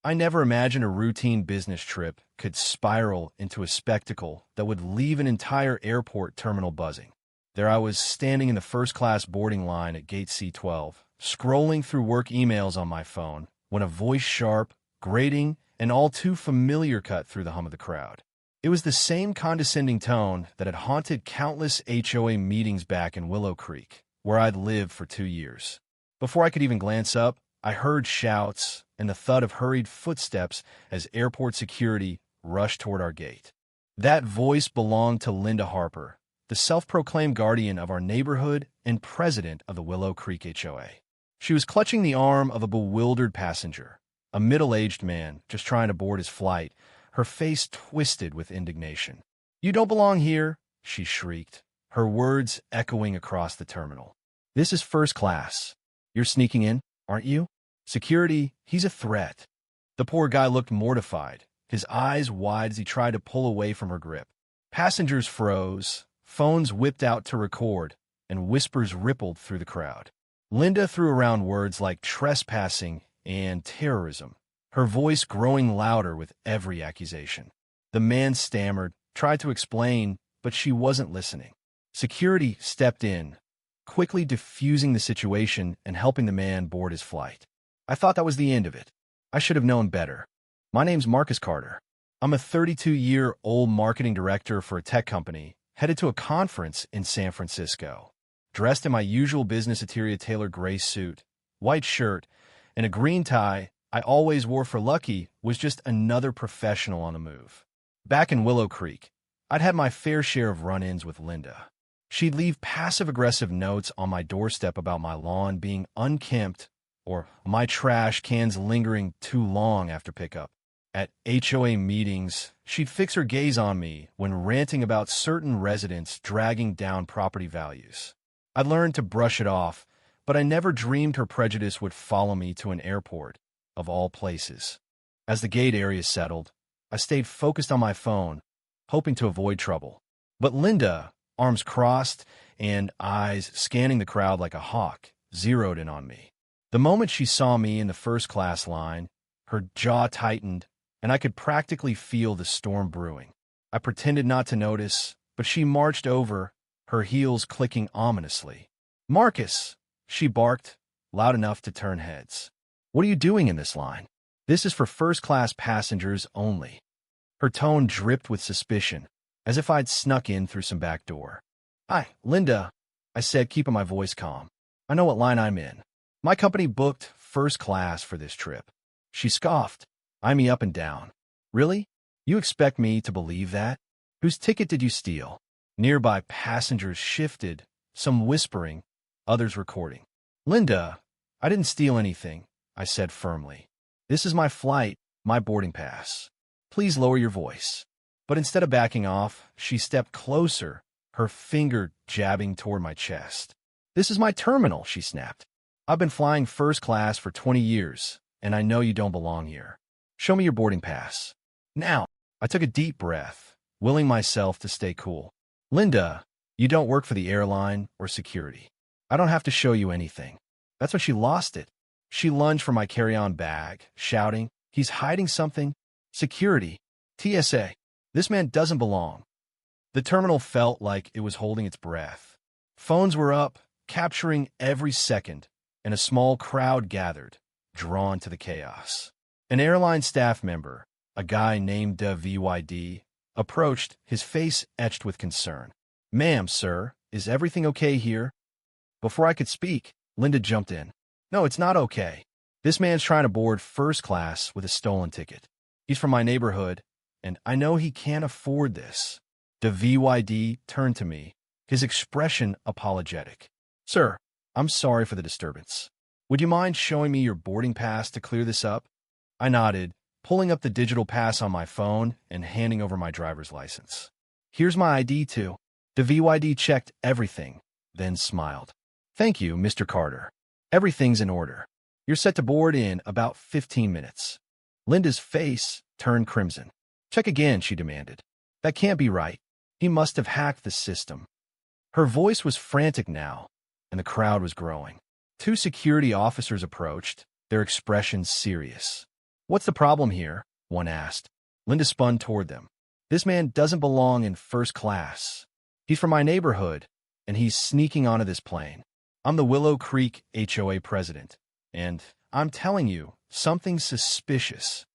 I never imagined a routine business trip could spiral into a spectacle that would leave an entire airport terminal buzzing. There I was, standing in the first-class boarding line at gate C12, scrolling through work emails on my phone, when a voice sharp, grating, and all too familiar cut through the hum of the crowd. It was the same condescending tone that had haunted countless HOA meetings back in Willow Creek, where I'd lived for 2 years. Before I could even glance up, I heard shouts and the thud of hurried footsteps as airport security rushed toward our gate. That voice belonged to Linda Harper, the self-proclaimed guardian of our neighborhood and president of the Willow Creek HOA. She was clutching the arm of a bewildered passenger, a middle-aged man just trying to board his flight, her face twisted with indignation. "You don't belong here," she shrieked, her words echoing across the terminal. "This is first class. You're sneaking in, aren't you? Security, he's a threat." The poor guy looked mortified, his eyes wide as he tried to pull away from her grip. Passengers froze, phones whipped out to record, and whispers rippled through the crowd. Linda threw around words like trespassing and terrorism, her voice growing louder with every accusation. The man stammered, tried to explain, but she wasn't listening. Security stepped in, quickly diffusing the situation and helping the man board his flight. I thought that was the end of it. I should have known better. "My name's Marcus Carter. I'm a 32-year-old marketing director for a tech company, headed to a conference in San Francisco. Dressed in my usual business attire tailored gray suit, white shirt, and a green tie I always wore for lucky, was just another professional on the move. Back in Willow Creek, I'd had my fair share of run-ins with Linda. She'd leave passive-aggressive notes on my doorstep about my lawn being unkempt or my trash cans lingering too long after pickup. At HOA meetings, she'd fix her gaze on me when ranting about certain residents dragging down property values. I learned to brush it off, but I never dreamed her prejudice would follow me to an airport, of all places. As the gate area settled, I stayed focused on my phone, hoping to avoid trouble. But Linda, arms crossed and eyes scanning the crowd like a hawk, zeroed in on me. The moment she saw me in the first-class line, her jaw tightened, and I could practically feel the storm brewing. I pretended not to notice, but she marched over, her heels clicking ominously. "Marcus!" she barked, loud enough to turn heads. "What are you doing in this line? This is for first-class passengers only." Her tone dripped with suspicion, as if I'd snuck in through some back door. "Hi, Linda," I said, keeping my voice calm. "I know what line I'm in. My company booked first class for this trip." She scoffed, eyeing me up and down. "Really? You expect me to believe that? Whose ticket did you steal?" Nearby passengers shifted, some whispering, others recording. "Linda, I didn't steal anything," I said firmly. "This is my flight, my boarding pass. Please lower your voice." But instead of backing off, she stepped closer, her finger jabbing toward my chest. "This is my terminal," she snapped. "I've been flying first class for 20 years, and I know you don't belong here. Show me your boarding pass." Now, I took a deep breath, willing myself to stay cool. "Linda, you don't work for the airline or security. I don't have to show you anything." That's when she lost it. She lunged for my carry-on bag, shouting, "He's hiding something! Security! TSA! This man doesn't belong." The terminal felt like it was holding its breath. Phones were up, capturing every second, and a small crowd gathered, drawn to the chaos. An airline staff member, a guy named VYD, approached, his face etched with concern. "Ma'am, sir, is everything okay here?" Before I could speak, Linda jumped in. "No, it's not okay. This man's trying to board first class with a stolen ticket. He's from my neighborhood, and I know he can't afford this." The VYD turned to me, his expression apologetic. "Sir, I'm sorry for the disturbance. Would you mind showing me your boarding pass to clear this up?" I nodded, pulling up the digital pass on my phone and handing over my driver's license. "Here's my ID too." The VYD checked everything, then smiled. "Thank you, Mr. Carter. Everything's in order. You're set to board in about 15 minutes. Linda's face turned crimson. "Check again," she demanded. "That can't be right. He must have hacked the system." Her voice was frantic now, and the crowd was growing. 2 security officers approached, their expressions serious. "What's the problem here?" one asked. Linda spun toward them. "This man doesn't belong in first class. He's from my neighborhood, and he's sneaking onto this plane. I'm the Willow Creek HOA president, and I'm telling you, something's suspicious."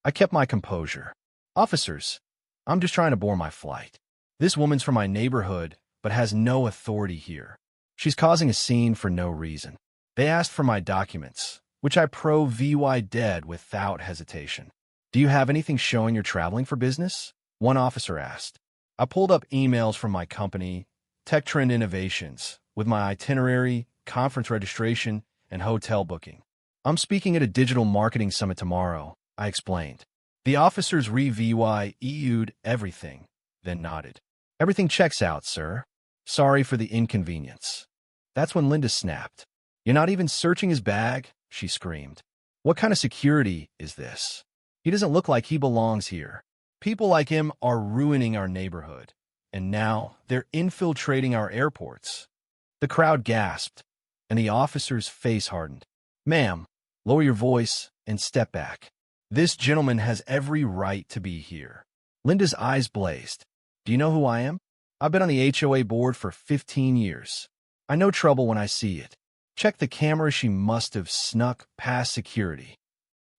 I kept my composure. "Officers, I'm just trying to board my flight. This woman's from my neighborhood, but has no authority here. She's causing a scene for no reason." They asked for my documents, which I provided without hesitation. "Do you have anything showing you're traveling for business?" one officer asked. I pulled up emails from my company, Tech Trend Innovations, with my itinerary, conference registration, and hotel booking. "I'm speaking at a digital marketing summit tomorrow," I explained. The officers reviewed everything, then nodded. "Everything checks out, sir. Sorry for the inconvenience." That's when Linda snapped. "You're not even searching his bag?" she screamed. "What kind of security is this? He doesn't look like he belongs here. People like him are ruining our neighborhood, and now they're infiltrating our airports." The crowd gasped, and the officer's face hardened. "Ma'am, lower your voice and step back. This gentleman has every right to be here." Linda's eyes blazed. "Do you know who I am? I've been on the HOA board for 15 years. I know trouble when I see it. Check the camera. She must have snuck past security."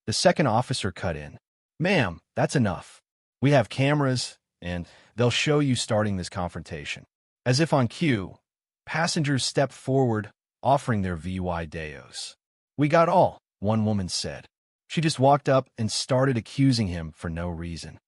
The second officer cut in. "Ma'am, that's enough. We have cameras, and they'll show you starting this confrontation." As if on cue, passengers stepped forward, offering their VYDAOs. "We got all," one woman said. She just walked up and started accusing him for no reason.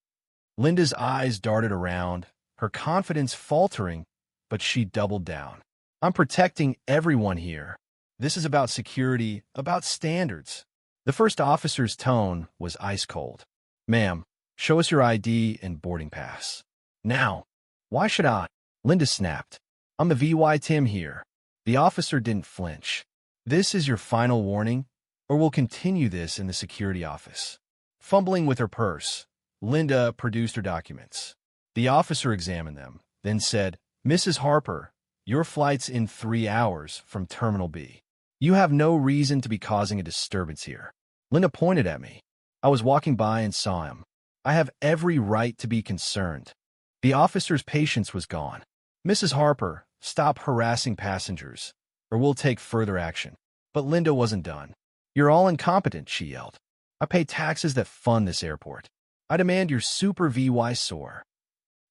Linda's eyes darted around, her confidence faltering, but she doubled down. "I'm protecting everyone here. This is about security, about standards." The first officer's tone was ice cold. "Ma'am, show us your ID and boarding pass." "Now." "Why should I?" Linda snapped. "I'm the VY Tim here." The officer didn't flinch. "This is your final warning, or we'll continue this in the security office." Fumbling with her purse, Linda produced her documents. The officer examined them, then said, "Mrs. Harper, your flight's in 3 hours from Terminal B. You have no reason to be causing a disturbance here." Linda pointed at me. I was walking by and saw him. "I have every right to be concerned." The officer's patience was gone. "Mrs. Harper, stop harassing passengers, or we'll take further action." But Linda wasn't done. "You're all incompetent," she yelled. "I pay taxes that fund this airport. I demand your super VY soar."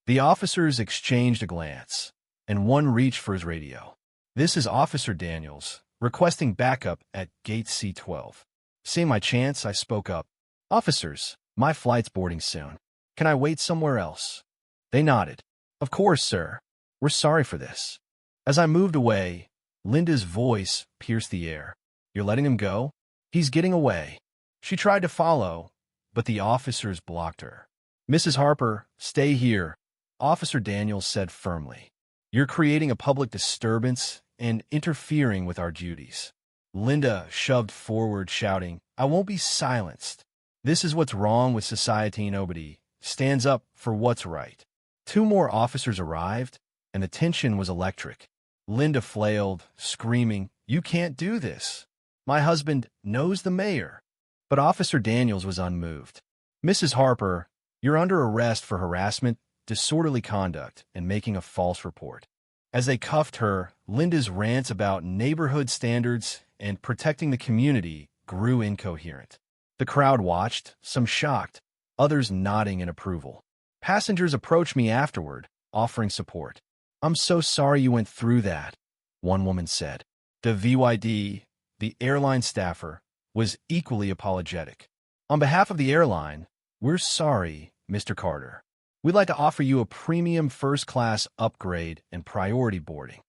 The officers exchanged a glance, and one reached for his radio. "This is Officer Daniels, requesting backup at Gate C12. Seeing my chance, I spoke up. "Officers, my flight's boarding soon. Can I wait somewhere else?" They nodded. "Of course, sir. We're sorry for this." As I moved away, Linda's voice pierced the air. "You're letting him go? He's getting away." She tried to follow, but the officers blocked her. "Mrs. Harper, stay here," Officer Daniels said firmly. "You're creating a public disturbance and interfering with our duties." Linda shoved forward, shouting, "I won't be silenced. This is what's wrong with society. Nobody stands up for what's right." 2 more officers arrived, and the tension was electric. Linda flailed, screaming, "You can't do this. My husband knows the mayor." But Officer Daniels was unmoved. "Mrs. Harper, you're under arrest for harassment, disorderly conduct, and making a false report." As they cuffed her, Linda's rants about neighborhood standards and protecting the community grew incoherent. The crowd watched, some shocked, others nodding in approval. Passengers approached me afterward, offering support. "I'm so sorry you went through that," one woman said. The VYD, the airline staffer, was equally apologetic. "On behalf of the airline, we're sorry, Mr. Carter. We'd like to offer you a premium first-class upgrade and priority boarding."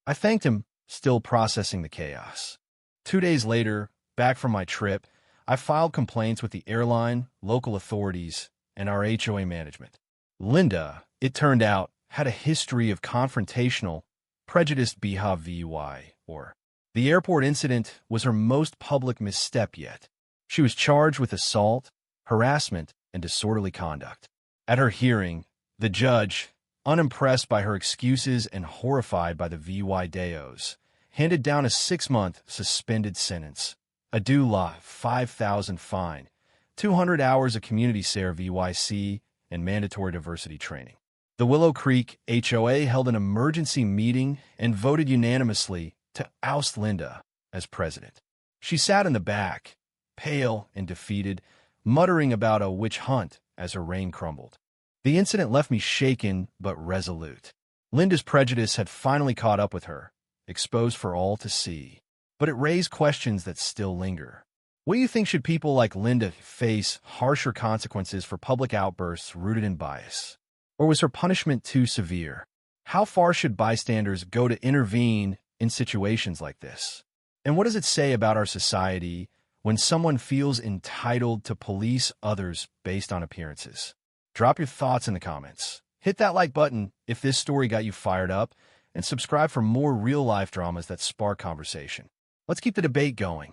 I thanked him, still processing the chaos. 2 days later, back from my trip, I filed complaints with the airline, local authorities, and our HOA management. Linda, it turned out, had a history of confrontational, prejudiced behavior, or the airport incident was her most public misstep yet. She was charged with assault, harassment, and disorderly conduct. At her hearing, the judge, unimpressed by her excuses and horrified by the VYDAOs, handed down a 6-month suspended sentence, a due law $5,000 fine, 200 hours of community care VYC, and mandatory diversity training. The Willow Creek HOA held an emergency meeting and voted unanimously to oust Linda as president. She sat in the back, pale and defeated, muttering about a witch hunt as her reign crumbled. The incident left me shaken but resolute. Linda's prejudice had finally caught up with her, exposed for all to see. But it raised questions that still linger. What do you think? Should people like Linda face harsher consequences for public outbursts rooted in bias? Or was her punishment too severe? How far should bystanders go to intervene in situations like this? And what does it say about our society when someone feels entitled to police others based on appearances? Drop your thoughts in the comments. Hit that like button if this story got you fired up, and subscribe for more real-life dramas that spark conversation. Let's keep the debate going.